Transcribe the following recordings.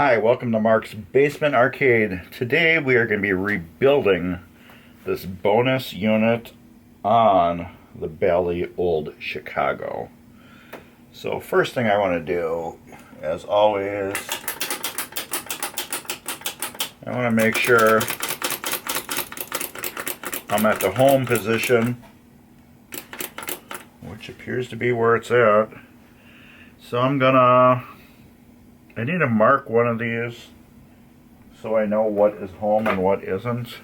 Hi, welcome to Mark's Basement Arcade. Today we are going to be rebuilding this bonus unit on the Bally Old Chicago. So first thing I want to do, as always, I want to make sure I'm at the home position, which appears to be where it's at. So I need to mark one of these so I know what is home and what isn't.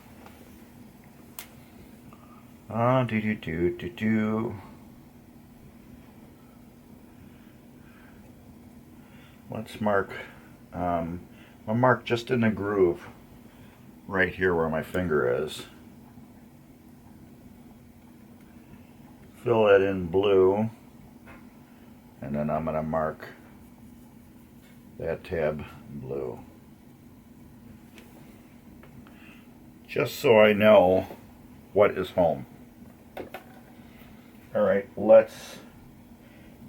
Let's mark. I'll mark just in the groove right here where my finger is. Fill it in blue, and then I'm going to mark that tab blue, just so I know what is home. Alright, let's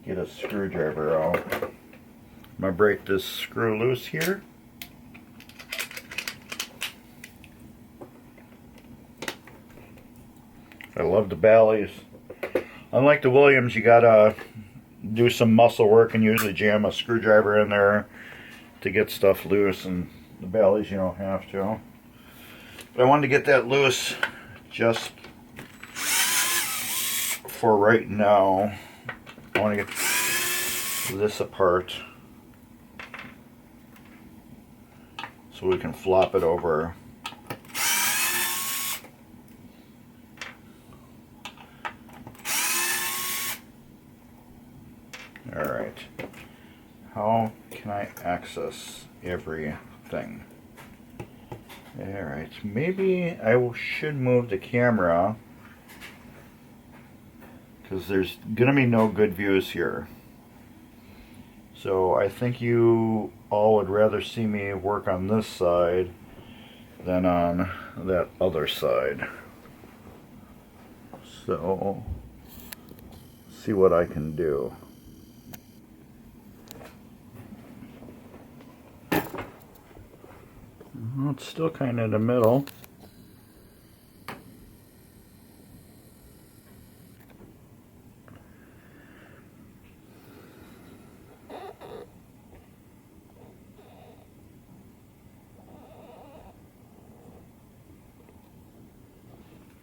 get a screwdriver out. I'm going to break this screw loose here. I love the Ballys. Unlike the Williams, you gotta do some muscle work and usually jam a screwdriver in there to get stuff loose, and the Ballys you don't have to. But I wanted to get that loose just for right now. I want to get this apart so we can flop it over. Alright, how can I access everything? Alright, maybe I should move the camera, because there's going to be no good views here. So I think you all would rather see me work on this side than on that other side. So, see what I can do. Well, it's still kind of in the middle.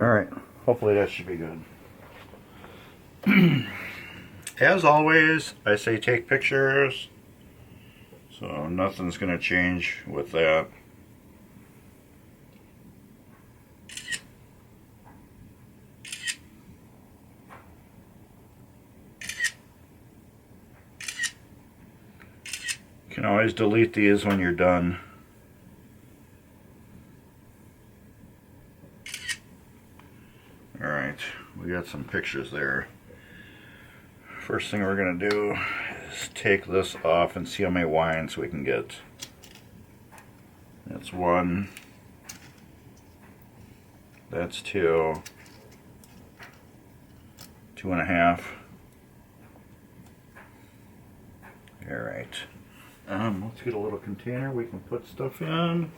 Alright, hopefully that should be good. As always, I say take pictures, so nothing's going to change with that. You can always delete these when you're done. Alright, we got some pictures there. First thing we're going to do is take this off and see how many winds we can get. That's 1. That's 2. 2.5. Alright. Let's get a little container we can put stuff in.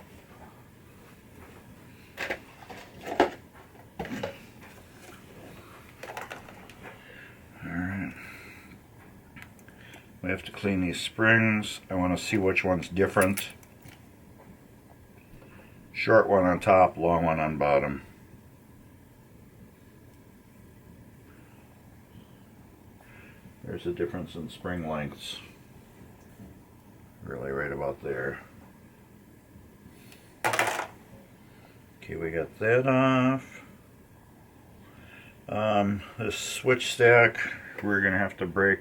Alright. We have to clean these springs. I want to see which one's different. Short one on top, long one on bottom. There's a difference in spring lengths. Really right about there. Okay, we got that off. This switch stack we're gonna have to break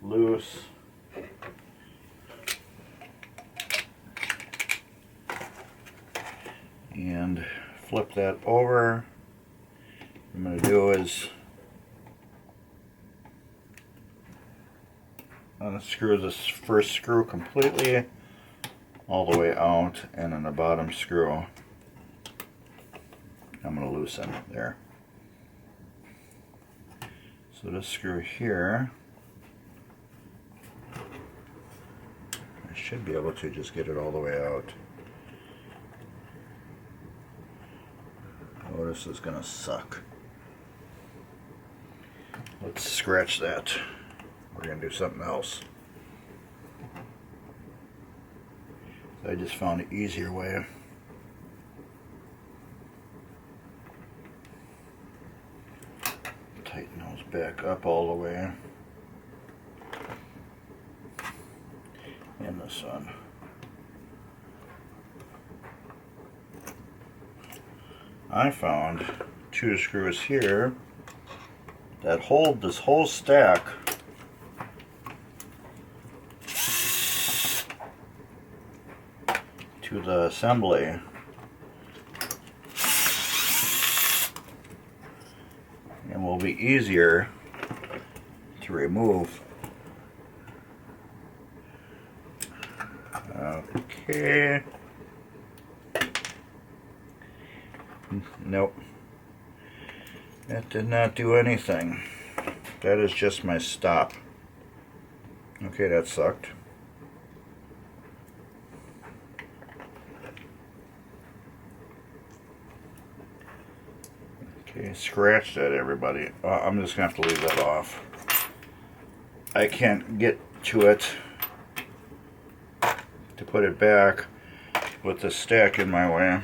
loose. And flip that over. What I'm gonna do is unscrew this first screw completely all the way out, and then the bottom screw I'm going to loosen there. So this screw here, I should be able to just get it all the way out. Oh, this is gonna suck. Let's scratch that. We're gonna do something else. I just found an easier way. Tighten those back up all the way. And this one. I found 2 screws here that hold this whole stack to the assembly. And will be easier to remove. Okay. Nope. That did not do anything. That is just my stop. Okay, that sucked. Okay, scratch that, everybody. I'm just going to have to leave that off. I can't get to it to put it back with the stack in my way.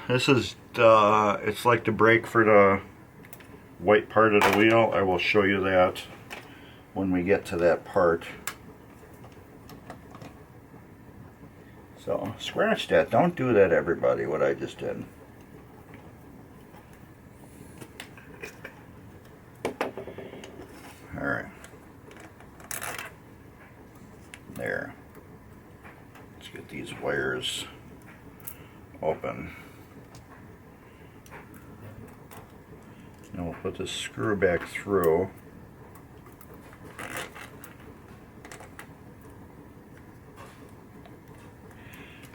This is it's like the brake for the white part of the wheel. I will show you that when we get to that part. So scratch that. Don't do that, everybody, what I just did. Alright. There. Let's get these wires open. And we'll put this screw back through.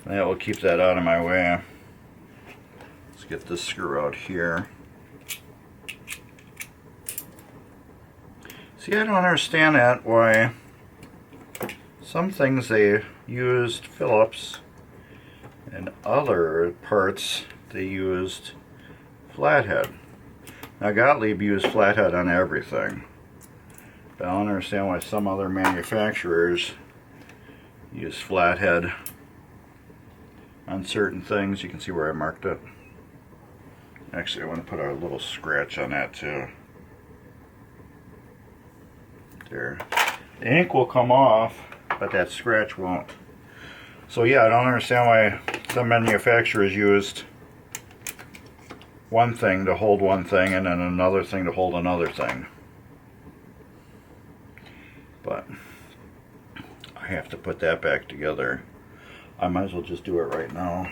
And that will keep that out of my way. Let's get this screw out here. See, I don't understand that, why some things they used Phillips and other parts they used flathead. Now Gottlieb used flathead on everything, but I don't understand why some other manufacturers use flathead on certain things. You can see where I marked it. Actually, I want to put a little scratch on that too. There. The ink will come off, but that scratch won't. So yeah, I don't understand why some manufacturers used one thing to hold one thing and then another thing to hold another thing. But I have to put that back together. I might as well just do it right now,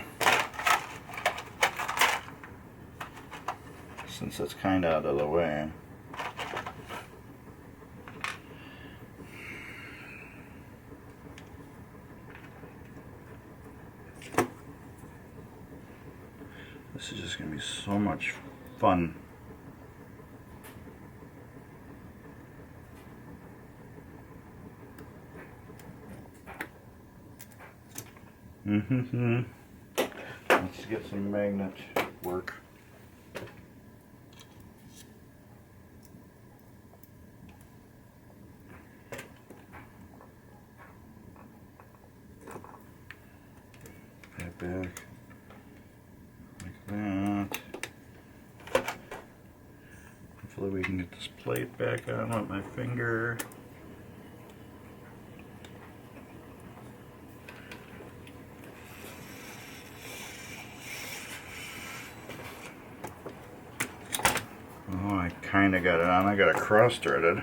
since it's kind of out of the way. This is just going to be so much fun. Let's get some magnet work. That back. That. Hopefully we can get this plate back on with my finger. Oh, I kind of got it on. I got it cross-threaded.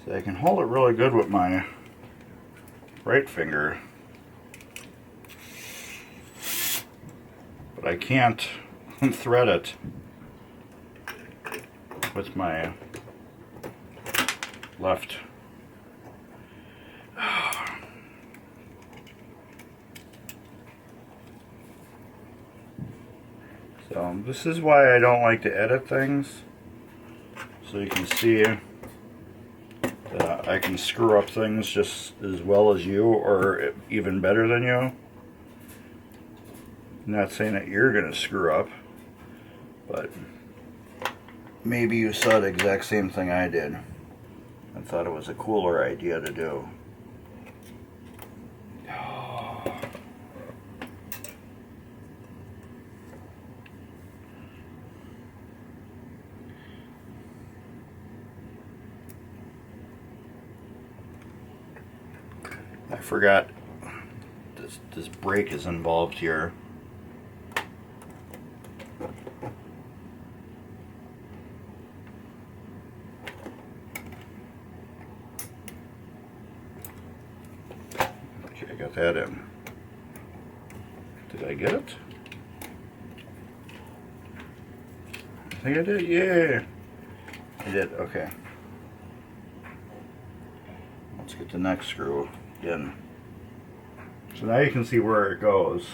So I can hold it really good with my right finger, but I can't thread it with my left. So this is why I don't like to edit things. So you can see that I can screw up things just as well as you, or even better than you. I'm not saying that you're going to screw up, but maybe you saw the exact same thing I did and thought it was a cooler idea to do. I forgot this brake is involved here. Okay, I got that in. Did I get it? I think I did, yeah. I did, okay. Let's get the next screw in. So now you can see where it goes.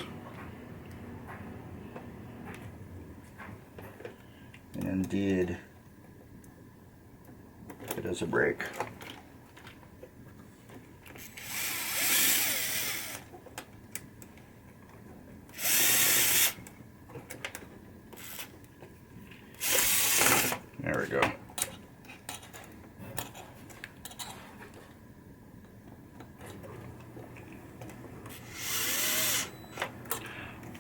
And indeed, it is a brake. There we go.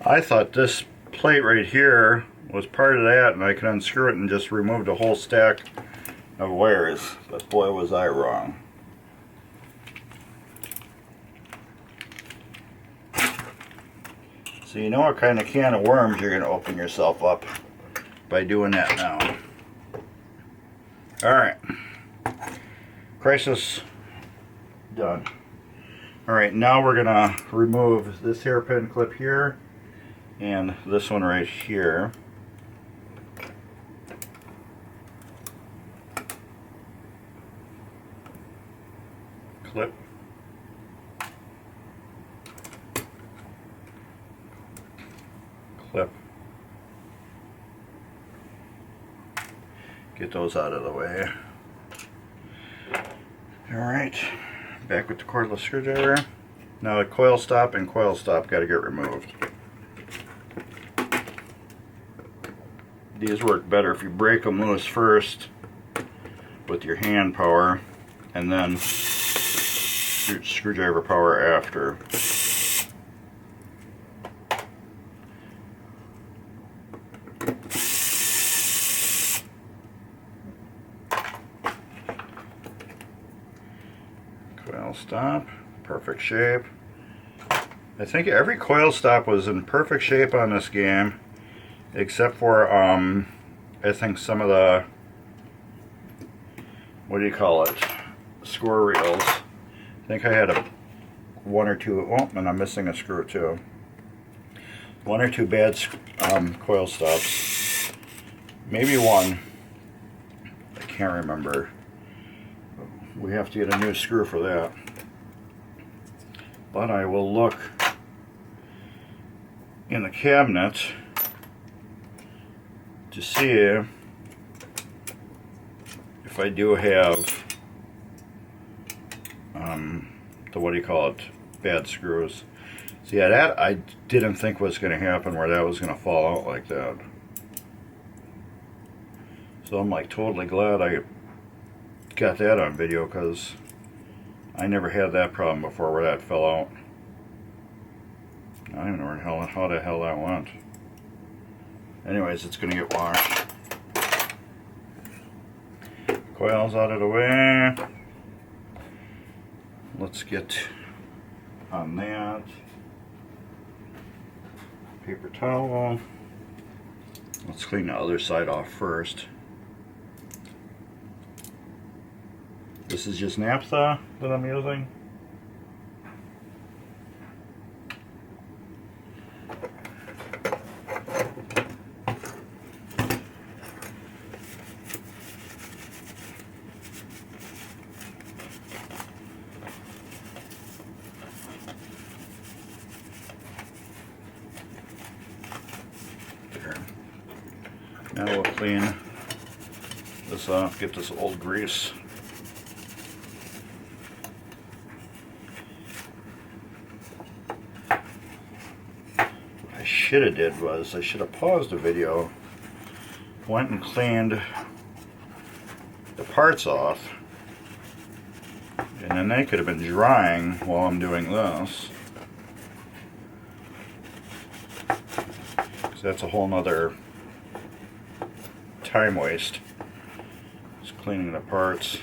I thought this plate right here was part of that, and I could unscrew it and just remove the whole stack of wires, but boy was I wrong. So you know what kind of can of worms you're going to open yourself up by doing that now. Alright, crisis done. Alright, now we're going to remove this hairpin clip here and this one right here. Clip. Clip. Get those out of the way. Alright, back with the cordless screwdriver. Now the coil stop and coil stop got to get removed. These work better if you break them loose first with your hand power and then your screwdriver power after. Coil stop, perfect shape. I think every coil stop was in perfect shape on this game, except for I think some of the, what do you call it, score reels. I think I had one or two, oh, and I'm missing a screw too. One or two bad coil stops. Maybe one. I can't remember. We have to get a new screw for that. But I will look in the cabinet to see if I do have the, what do you call it, bad screws. So yeah, that I didn't think was going to happen, where that was going to fall out like that. So I'm like totally glad I got that on video, because I never had that problem before where that fell out. I don't even know how the hell that went. Anyways, it's going to get washed. Coils out of the way. Let's get on that. Paper towel. Let's clean the other side off first. This is just naphtha that I'm using. There. Now we'll clean this off, get this old grease. What I should have did was I should have paused the video, went and cleaned the parts off, and then they could have been drying while I'm doing this. Because that's a whole nother time waste. Just cleaning the parts.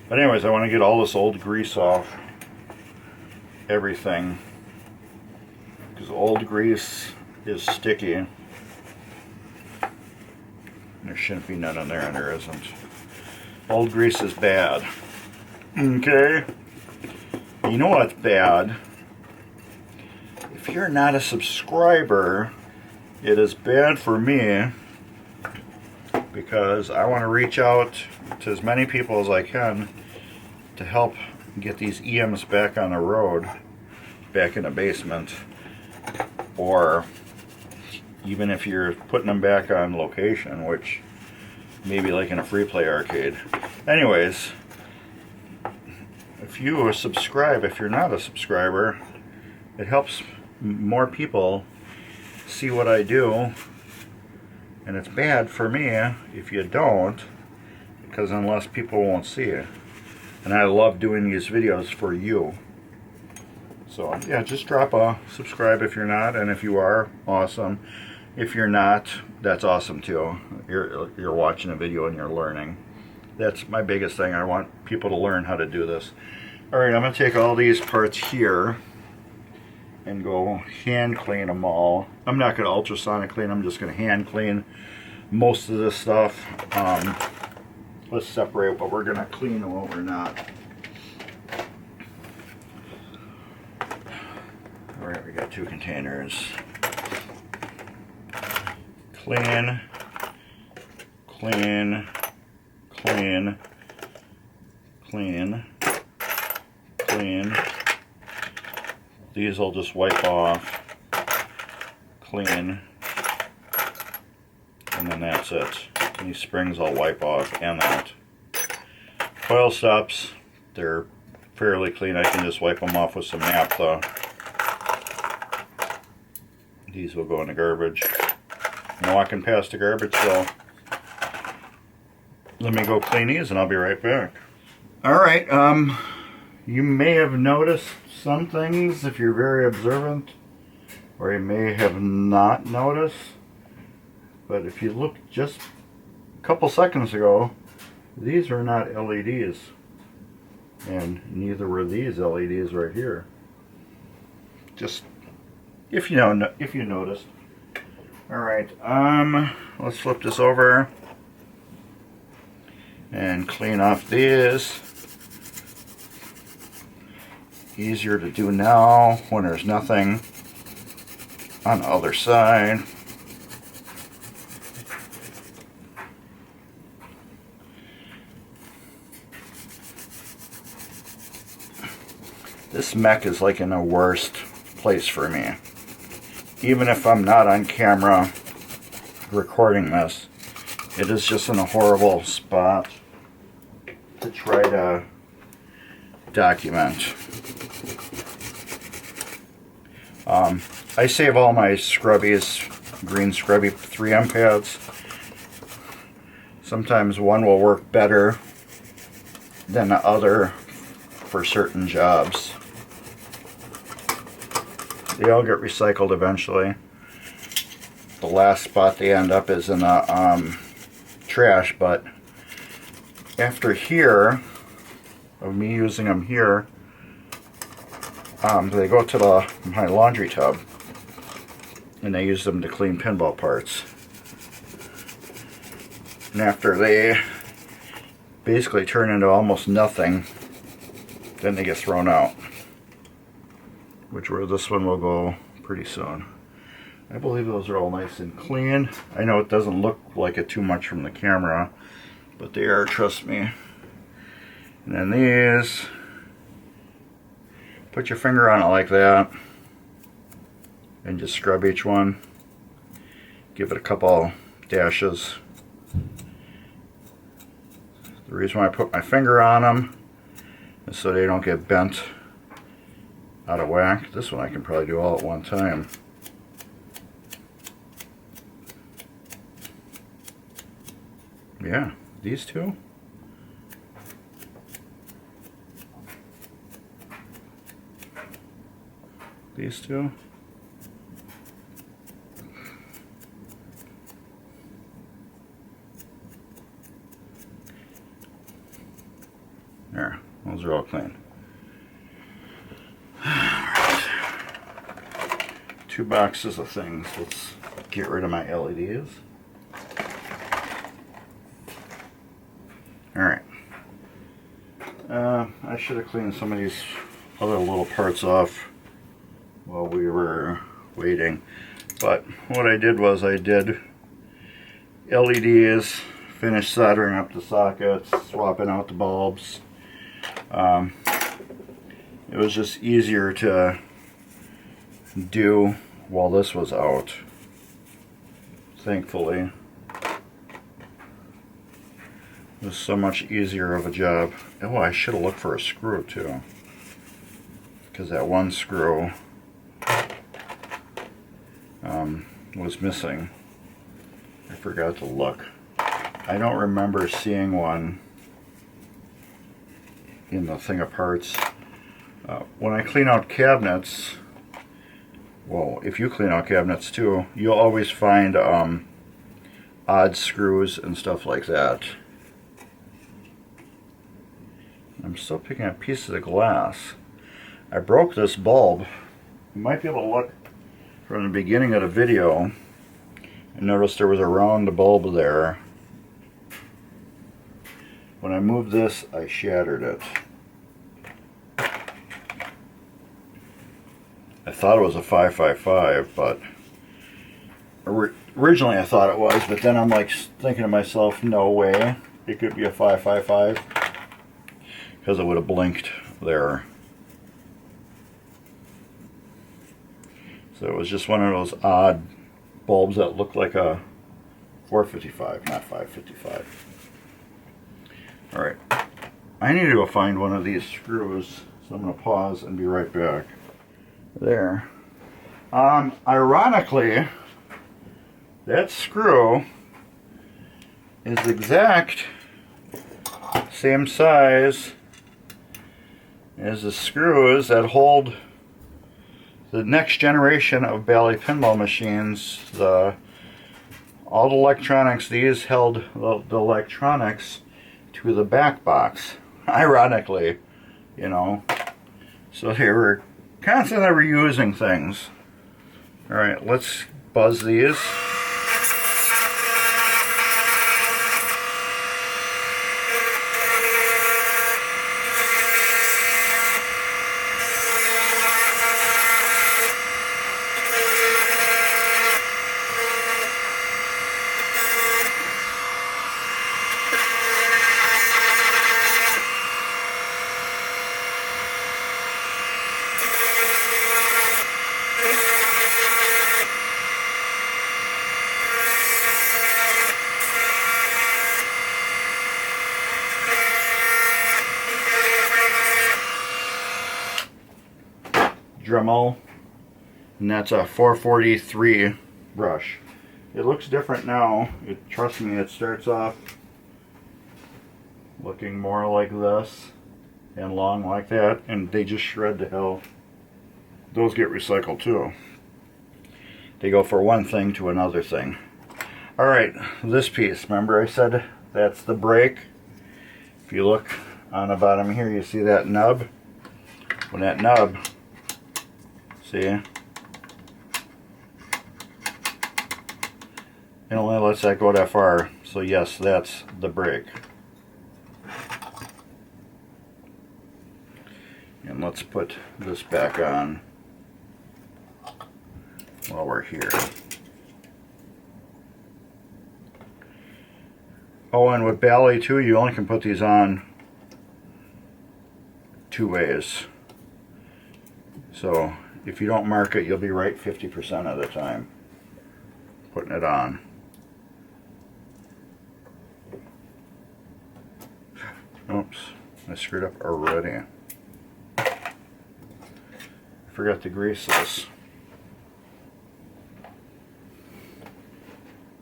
But anyways, I want to get all this old grease off everything. Because old grease is sticky. And there shouldn't be none in there, and there isn't. Old grease is bad. Okay? You know what's bad? If you're not a subscriber, it is bad for me because I want to reach out to as many people as I can to help get these EMs back on the road, back in the basement, or even if you're putting them back on location, which maybe like in a free play arcade. Anyways, if you subscribe, if you're not a subscriber, it helps more people see what I do, and it's bad for me if you don't, because unless people won't see it. And I love doing these videos for you. So yeah, just drop a subscribe if you're not, and if you are, awesome. If you're not, that's awesome too. You're watching a video and you're learning. That's my biggest thing. I want people to learn how to do this. Alright, I'm going to take all these parts here and go hand clean them all. I'm not going to ultrasonic clean, I'm just going to hand clean most of this stuff. Let's separate what we're going to clean and what we're not. Alright, we got 2 containers. Clean, clean, clean, clean, clean. These I'll just wipe off, clean, and then that's it. These springs I'll wipe off, and that. Coil stops, they're fairly clean. I can just wipe them off with some naphtha. These will go in the garbage. I'm walking past the garbage, so let me go clean these and I'll be right back. Alright, you may have noticed some things if you're very observant, or you may have not noticed, but if you look just a couple seconds ago, these are not LEDs, and neither were these LEDs right here. Just if you noticed. Alright, let's flip this over and clean off these. Easier to do now when there's nothing on the other side. This mech is like in the worst place for me. Even if I'm not on camera recording this, it is just in a horrible spot to try to document. I save all my scrubbies, green scrubby 3M pads. Sometimes one will work better than the other for certain jobs. They all get recycled eventually. The last spot they end up is in the trash, but after here, of me using them here, they go to my laundry tub, and I use them to clean pinball parts. And after they basically turn into almost nothing, then they get thrown out. Which where this one will go pretty soon. I believe those are all nice and clean. I know it doesn't look like it too much from the camera, but they are, trust me. And then these, put your finger on it like that and just scrub each one. Give it a couple dashes The reason why I put my finger on them is so they don't get bent out of whack. This one I can probably do all at one time. Yeah, these two. These two. There, those are all clean. Alright. 2 boxes of things. Let's get rid of my LEDs. Alright. I should have cleaned some of these other little parts off while we were waiting. But what I did was I did LEDs, finished soldering up the sockets, swapping out the bulbs. It was just easier to do while this was out, thankfully. It was so much easier of a job. Oh, I should have looked for a screw too, because that one screw was missing. I forgot to look. I don't remember seeing one in the thing of parts. When I clean out cabinets, well, if you clean out cabinets too, you'll always find odd screws and stuff like that. I'm still picking up pieces of glass. I broke this bulb. You might be able to look from the beginning of the video and notice there was a round bulb there. When I moved this, I shattered it. I thought it was a 555, but originally I thought it was, but then I'm like thinking to myself, no way, it could be a 555, because it would have blinked there. So it was just one of those odd bulbs that looked like a 455, not 555. Alright, I need to go find one of these screws, so I'm going to pause and be right back. There. Ironically, that screw is the exact same size as the screws that hold the next generation of Bally pinball machines. All the electronics, these held the electronics to the back box. Ironically, you know. So they were constantly reusing things. Alright, let's buzz these. Dremel, and that's a 443 brush. It looks different now. Trust me, it starts off looking more like this and long like that, and they just shred to hell. Those get recycled too. They go for one thing to another thing. Alright, this piece, remember I said that's the brake? If you look on the bottom here, you see that nub? When that nub, see, it only lets that go that far, so yes, that's the brake. And let's put this back on while we're here. Oh, and with Bally too, you only can put these on 2 ways. So if you don't mark it, you'll be right 50% of the time putting it on. I screwed up already. Forgot to grease this.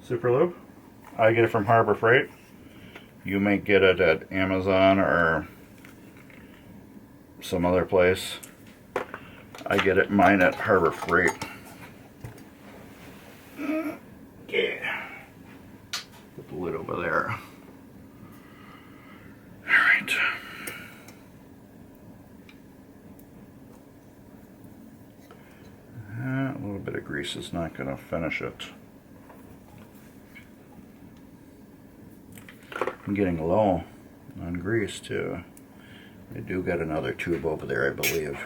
Super lube. I get it from Harbor Freight. You may get it at Amazon or some other place. I get it mine at Harbor Freight. Okay. Put the lid over there. Alright. A little bit of grease is not going to finish it. I'm getting low on grease too. I do got another tube over there, I believe.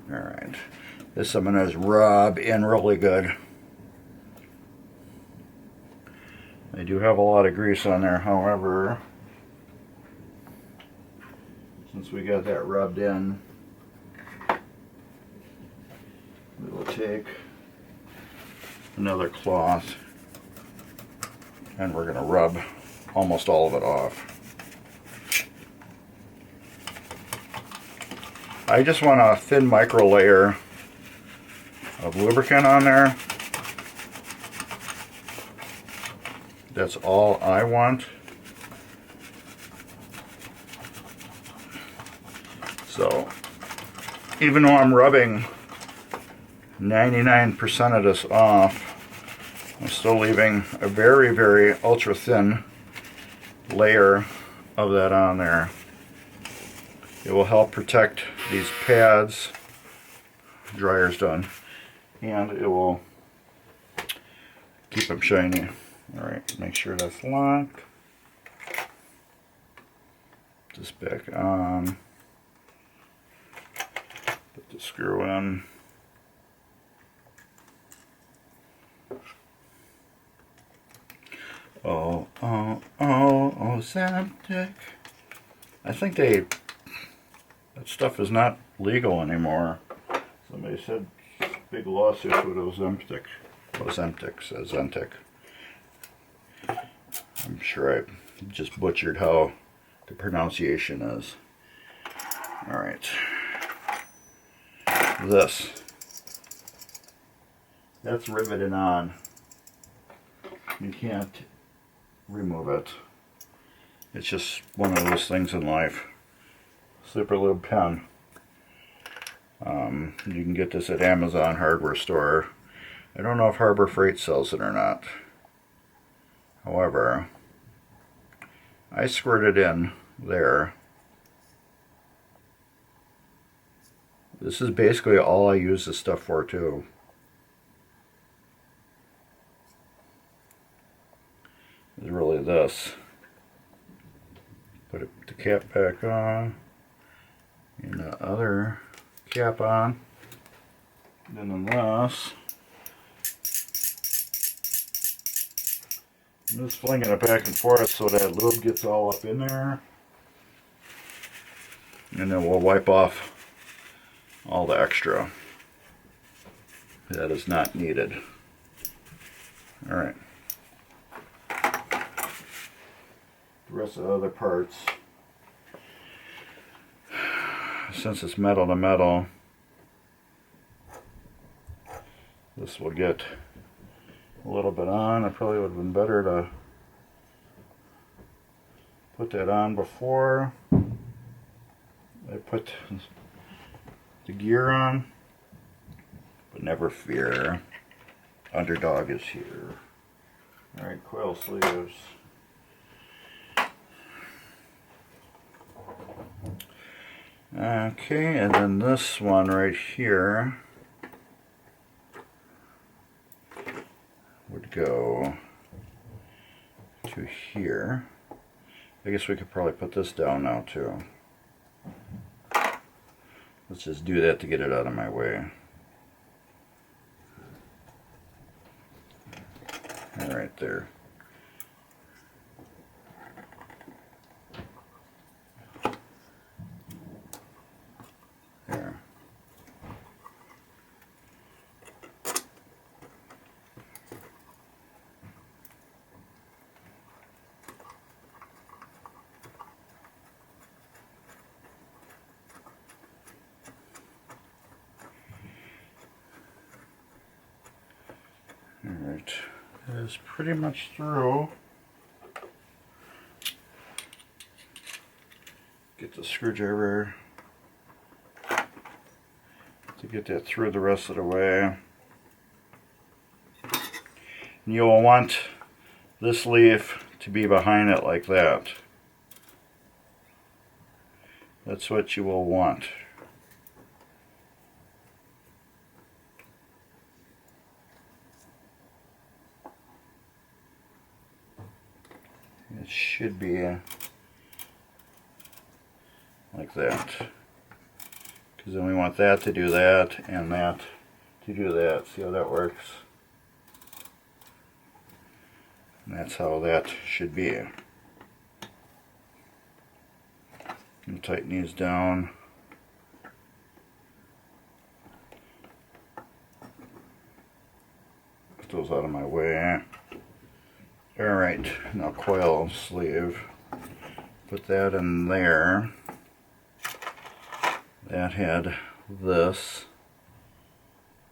Alright. This I'm going to rub in really good. I do have a lot of grease on there, however, since we got that rubbed in, we will take another cloth and we're going to rub almost all of it off. I just want a thin micro layer of lubricant on there. That's all I want. So even though I'm rubbing 99% of this off, I'm still leaving a very, very ultra thin layer of that on there. It will help protect these pads. Dryer's done, and it will keep them shiny. Alright, make sure that's locked. Put this back on. Put the screw in. Oh, Zemtic. I think that stuff is not legal anymore. Somebody said big lawsuit with Ozempic. Ozempic. I'm sure I just butchered how the pronunciation is. Alright. That's riveted on. You can't remove it. It's just one of those things in life. Super lube pen. You can get this at Amazon hardware store. I don't know if Harbor Freight sells it or not. However, I squirted in there. This is basically all I use this stuff for too. Is really this. Put the cap back on, and the other cap on. Then on this, I'm just flinging it back and forth so that lube gets all up in there. And then we'll wipe off all the extra that is not needed. Alright. The rest of the other parts, since it's metal to metal, this will get a little bit on. It probably would have been better to put that on before I put the gear on, but never fear, underdog is here. Alright, coil sleeves. Okay, and then this one right here would go to here. I guess we could probably put this down now too. Let's just do that to get it out of my way. Right there. There. Alright, that is pretty much through. Get the screwdriver to get that through the rest of the way. And you'll want this leaf to be behind it like that. That's what you will want. It should be like that. Because then we want that to do that and that to do that. See how that works? And that's how that should be. And tighten these down. Put those out of my way. Alright, now coil sleeve. Put that in there. That had this.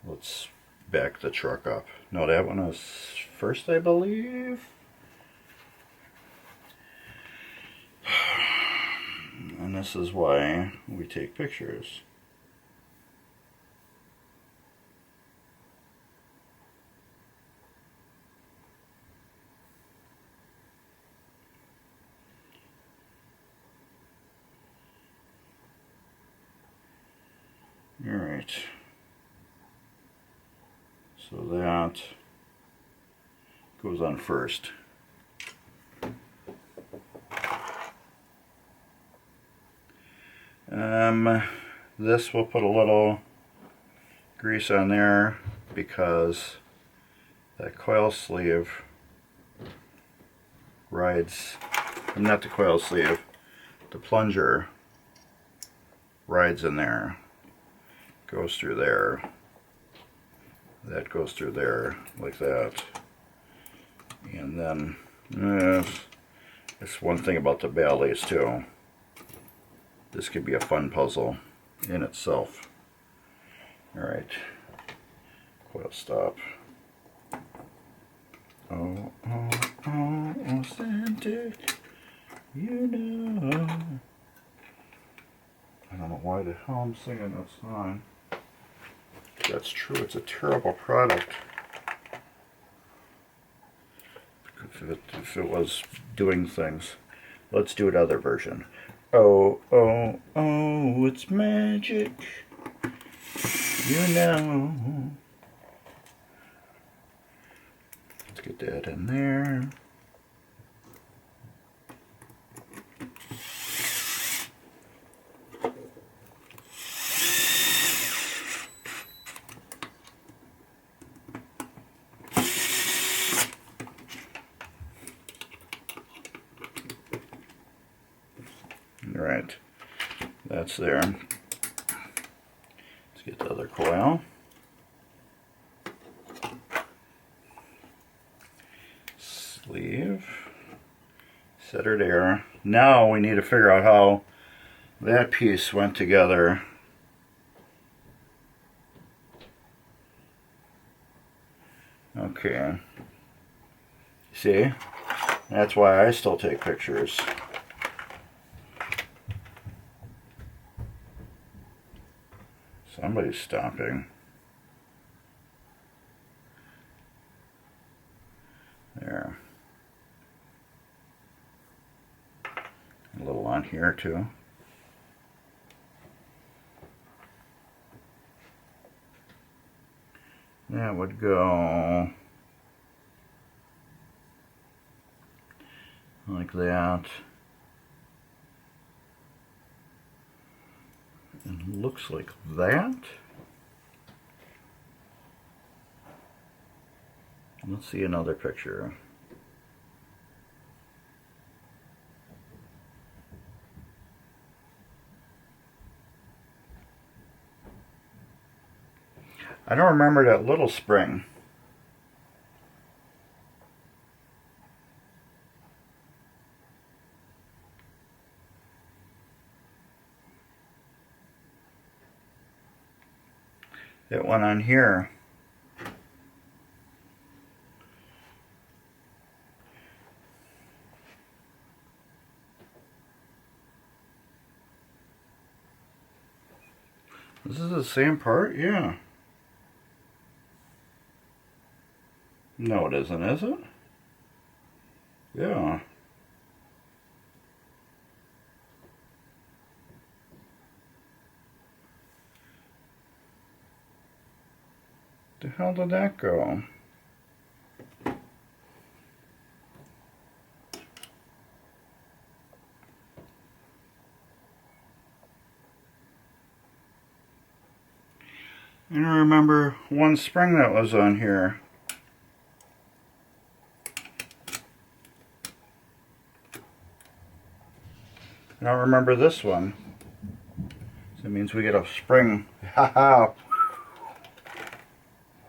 Let's back the truck up. No, that one was first, I believe. And this is why we take pictures. Alright. So that goes on first. This will put a little grease on there because that coil sleeve rides, not the coil sleeve, the plunger rides in there, goes through there, that goes through there like that. And then it's one thing about the Ballys too. This could be a fun puzzle in itself. Alright, coil stop. Oh, oh, oh, authentic, you know. I don't know why the hell I'm singing that song. That's true, it's a terrible product. If it was doing things. Let's do another version. Oh, oh, oh, it's magic, you know. Let's get that in there. Alright, that's there. Let's get the other coil. Sleeve. Set her there. Now we need to figure out how that piece went together. Okay. See? That's why I still take pictures. Somebody's stomping. There. A little on here too. That would go like that. And looks like that. Let's see another picture. I don't remember that little spring. That one on here. This is the same part? Yeah. No, it isn't, is it? Yeah. The hell did that go? I don't remember one spring that was on here. I don't remember this one. So that means we get a spring. Haha!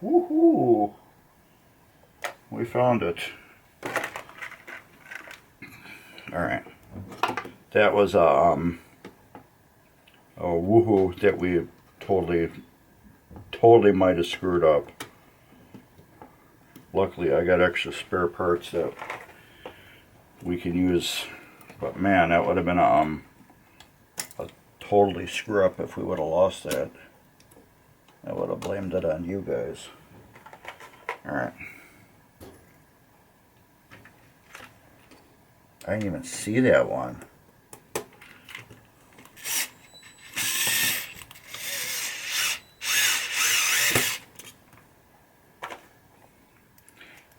Woohoo! We found it. Alright. That was a woohoo that we totally might have screwed up. Luckily I got extra spare parts that we can use, but man, that would have been a totally screw up if we would have lost that. I would have blamed it on you guys. Alright. I didn't even see that one.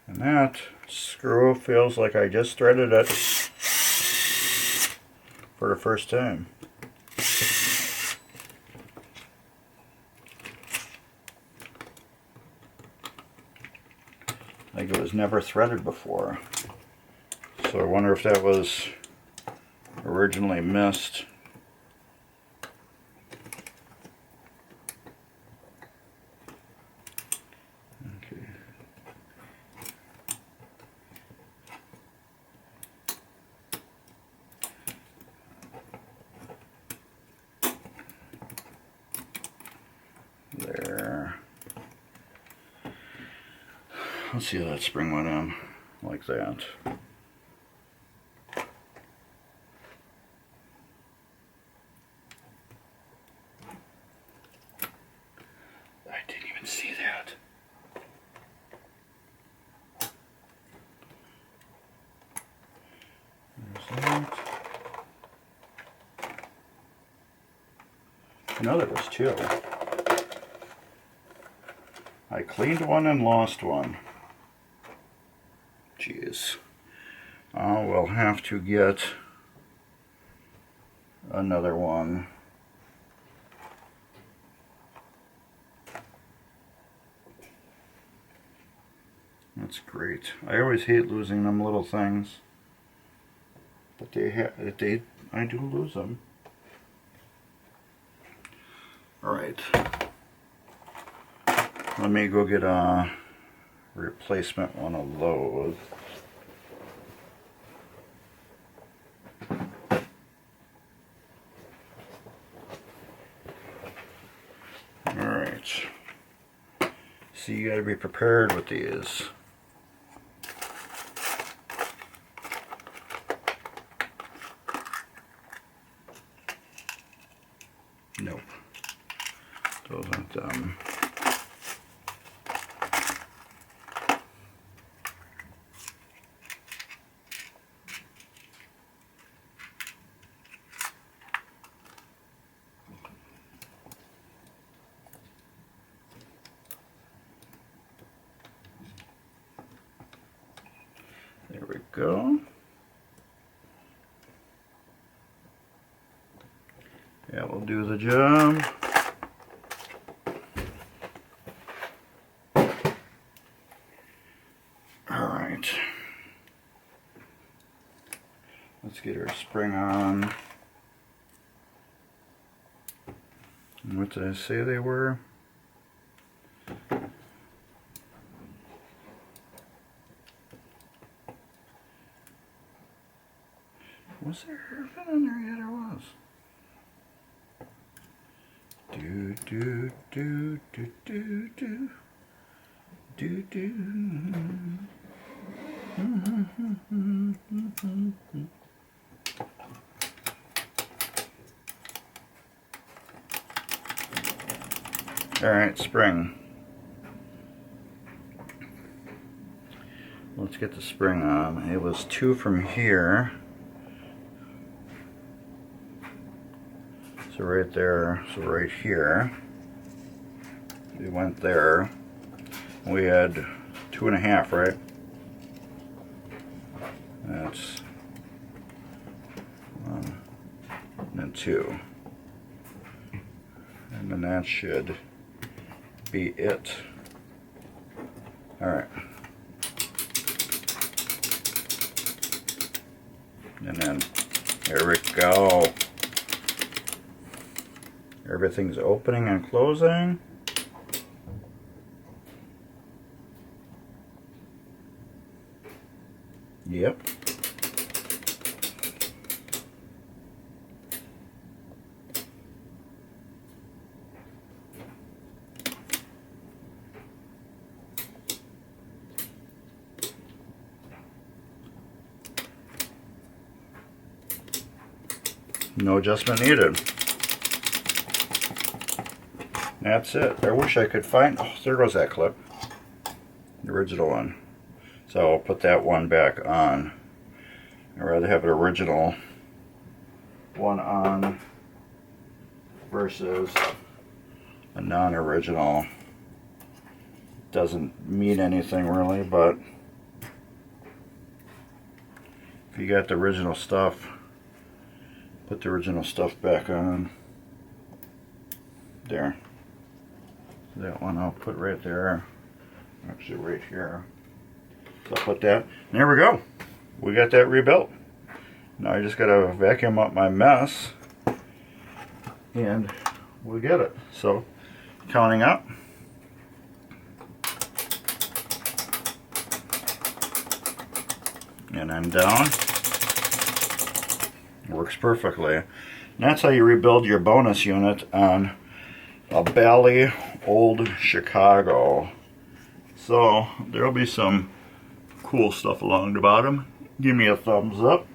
And that screw feels like I just threaded it for the first time. Like it was never threaded before. So I wonder if that was originally missed. Okay. There. Let's see how that spring went in, like that. I didn't even see that. There's that. No, there was two. I cleaned one and lost one. Jeez. We'll have to get another one. That's great. I always hate losing them little things, but I do lose them. All right. Let me go get a replacement one of those. Alright. So you gotta be prepared with these. Nope. Those aren't them. There we go. Yeah, we'll do the job. Alright. Let's get our spring on. And what did I say they were? Was there hairpin in there? Yeah, there was. Do do do do do do do do. Alright, spring. Let's get the spring on. It was 2 from here. So right there, so right here. We went there. We had 2.5, right? That's 1 and 2. And then that should be it. Alright. And then, there we go. Everything's opening and closing. Yep. No adjustment needed. That's it. I wish I could find, oh, there goes that clip. The original one. So I'll put that one back on. I'd rather have an original one on versus a non-original. Doesn't mean anything really, but if you got the original stuff, put the original stuff back on. There. That one I'll put right there. Actually right here. So I'll put that. And there we go. We got that rebuilt. Now I just gotta vacuum up my mess and we'll get it. So counting up. And then down. Works perfectly. And that's how you rebuild your bonus unit on a Bally Old Chicago. So there'll be some cool stuff along the bottom. Give me a thumbs up.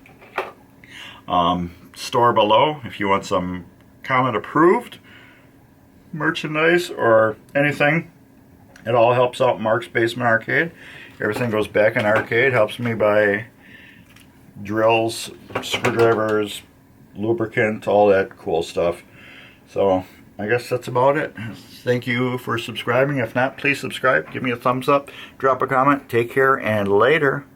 Store below if you want some comment approved merchandise or anything. It all helps out Mark's Basement Arcade. Everything goes back in arcade. Helps me buy drills, screwdrivers, lubricant, all that cool stuff. So I guess that's about it. Thank you for subscribing. If not, please subscribe. Give me a thumbs up. Drop a comment. Take care and later.